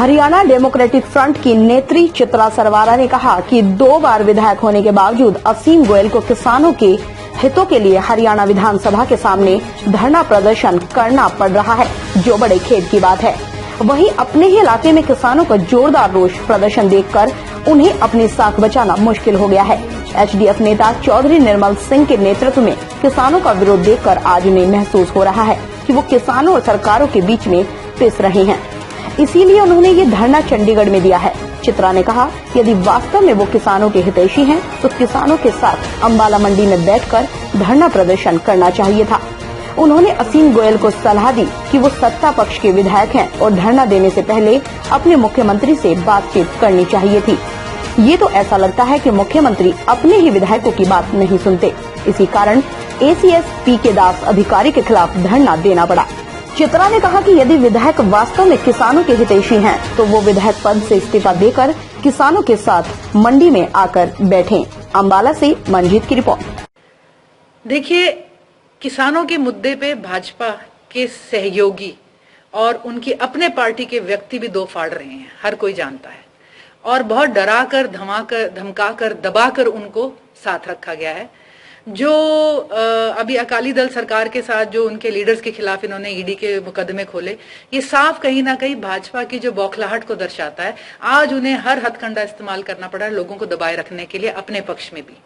Haryana democratic front की नेत्री चित्रा सरवारा ने कहा कि 2 बार विधायक होने के बावजूद असीम गोयल को किसानों के हितों के लिए हरियाणा विधानसभा के सामने धरना प्रदर्शन करना पड़ रहा है, जो बड़े खेद की बात है। वहीं अपने ही इलाके में किसानों का जोरदार रोष प्रदर्शन देखकर उन्हें अपनी साख बचाना मुश्किल हो गया है। एचडीएफ नेता चौधरी निर्मल सिंह के नेतृत्व में किसानों का विरोध देखकर आज उन्हें महसूस हो रहा है कि वो किसानों और सरकारों के बीच में पिस रहे हैं। इसीलिए उन्होंने ये धरना चंडीगढ़ में दिया है। चित्रा ने कहा, यदि वास्तव में वो किसानों के हितैषी हैं, तो किसानों के साथ अंबाला मंडी में बैठकर धरना प्रदर्शन करना चाहिए था। उन्होंने असीम गोयल को सलाह दी कि वो सत्ता पक्ष के विधायक हैं और धरना देने से पहले अपने मुख्यमंत्री से बातचीत करनी चाहिए थी। ये तो ऐसा लगता है कि मुख्यमंत्री अपने ही विधायकों की बात नहीं सुनते। इसी कारण एसीएस पीके दास अधिकारी के खिलाफ धरना देना पड़ा। चित्रा ने कहा कि यदि विधायक वास्तव में किसानों के हितैषी हैं, तो वो विधायक पद से इस्तीफा देकर किसानों के साथ मंडी में आकर बैठें। अंबाला से मंजीत की रिपोर्ट। देखिए, किसानों के मुद्दे पे भाजपा के सहयोगी और उनकी अपने पार्टी के व्यक्ति भी दो फाड़ रहे हैं, हर कोई जानता है। और बहुत डराकर, धमकाकर, दबाकर उनको साथ रखा गया है। जो अभी अकाली दल सरकार के साथ जो उनके लीडर्स के खिलाफ इन्होंने ईडी के मुकदमे खोले, ये साफ कहीं ना कहीं भाजपा की जो बौखलाहट को दर्शाता है। आज उन्हें हर हथकंडा इस्तेमाल करना पड़ा है लोगों को दबाए रखने के लिए, अपने पक्ष में भी।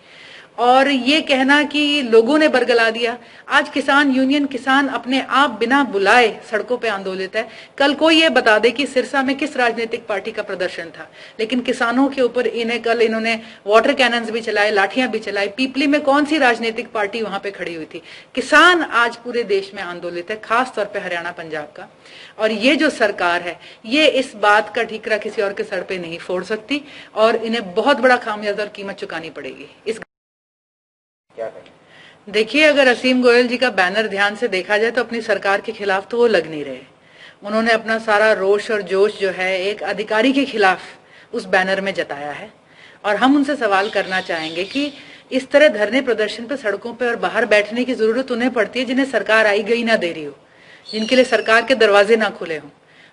और ये कहना कि लोगों ने बरगला दिया, आज किसान यूनियन, किसान अपने आप बिना बुलाए सड़कों पे आंदोलित है। कल कोई ये बता दे कि सिरसा में किस राजनीतिक पार्टी का प्रदर्शन था, लेकिन किसानों के ऊपर कल इन्होंने वाटर कैनन्स भी चलाए, लाठियां भी चलाई। पीपली में कौन सी राजनीतिक पार्टी वहां पे खड़ी हुई थी? किसान आज पूरे देश में आंदोलित है, खास तौर पर हरियाणा, पंजाब का। और ये जो सरकार है, ये इस बात का ठीकरा किसी और के सर पे नहीं फोड़ सकती और इन्हें बहुत बड़ा खामियाजा और कीमत चुकानी पड़ेगी। इस देखिए, अगर असीम गोयल जी का बैनर ध्यान से देखा जाए तो अपनी सरकार के खिलाफ तो वो लग नहीं रहे। उन्होंने अपना सारा रोष और जोश जो है एक अधिकारी के खिलाफ उस बैनर में जताया है। और हम उनसे सवाल करना चाहेंगे कि इस तरह धरने प्रदर्शन पर, सड़कों पर और बाहर बैठने की जरूरत उन्हें पड़ती है जिन्हें सरकार आई गई ना दे रही हो, जिनके लिए सरकार के दरवाजे ना खुले हों।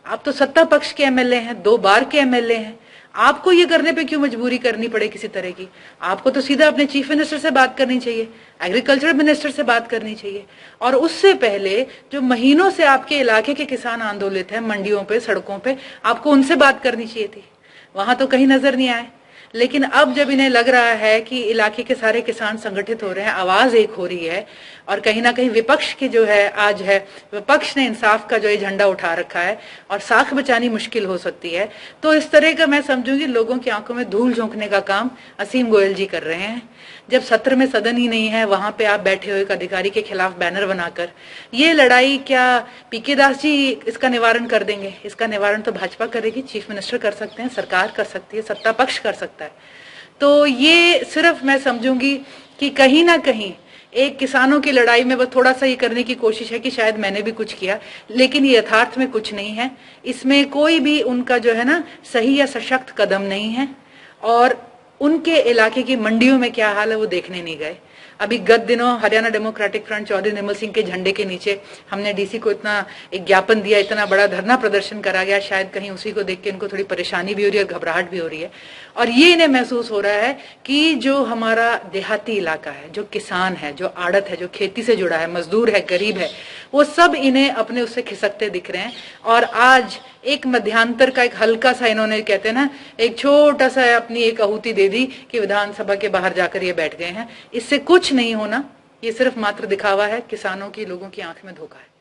आप तो सत्ता पक्ष के एमएलए हैं, 2 बार के एमएलए हैं। आपको ये करने पे क्यों मजबूरी करनी पड़े किसी तरह की? आपको तो सीधा अपने चीफ मिनिस्टर से बात करनी चाहिए, एग्रीकल्चर मिनिस्टर से बात करनी चाहिए। और उससे पहले जो महीनों से आपके इलाके के किसान आंदोलित हैं मंडियों पे, सड़कों पे, आपको उनसे बात करनी चाहिए थी। वहां तो कहीं नजर नहीं आए। लेकिन अब जब इन्हें लग रहा है कि इलाके के सारे किसान संगठित हो रहे हैं, आवाज एक हो रही है और कहीं ना कहीं विपक्ष की जो है आज है, विपक्ष ने इंसाफ का जो ये झंडा उठा रखा है और साख बचानी मुश्किल हो सकती है, तो इस तरह का मैं समझूंगी लोगों की आंखों में धूल झोंकने का काम असीम गोयल जी कर रहे हैं। जब सत्र में सदन ही नहीं है, वहां पे आप बैठे हो एक अधिकारी के खिलाफ बैनर बनाकर। ये लड़ाई क्या पीके दास जी इसका निवारण कर देंगे? इसका निवारण तो भाजपा करेगी, चीफ मिनिस्टर कर सकते हैं, सरकार कर सकती है, सत्ता पक्ष कर सकता है। तो ये सिर्फ मैं समझूंगी कि कहीं ना कहीं एक किसानों की लड़ाई में वो थोड़ा सा ये करने की कोशिश है कि शायद मैंने भी कुछ किया, लेकिन ये यथार्थ में कुछ नहीं है। इसमें कोई भी उनका जो है ना सही या सशक्त कदम नहीं है। और उनके इलाके की मंडियों में क्या हाल है वो देखने नहीं गए। अभी गत दिनों हरियाणा डेमोक्रेटिक फ्रंट चौधरी निर्मल सिंह के झंडे के नीचे हमने डीसी को इतना एक ज्ञापन दिया, इतना बड़ा धरना प्रदर्शन करा गया। शायद कहीं उसी को देख के इनको थोड़ी परेशानी भी हो रही है और घबराहट भी हो रही है। और ये इन्हें महसूस हो रहा है कि जो हमारा देहाती इलाका है, जो किसान है, जो आड़त है, जो खेती से जुड़ा है, मजदूर है, गरीब है, वो सब इन्हें अपने उससे खिसकते दिख रहे हैं। और आज एक मध्यांतर का एक हल्का सा, इन्होंने कहते हैं ना, एक छोटा सा अपनी एक आहुति दे दी कि विधानसभा के बाहर जाकर ये बैठ गए हैं। इससे कुछ नहीं होना, ये सिर्फ मात्र दिखावा है, किसानों की, लोगों की आंख में धोखा है।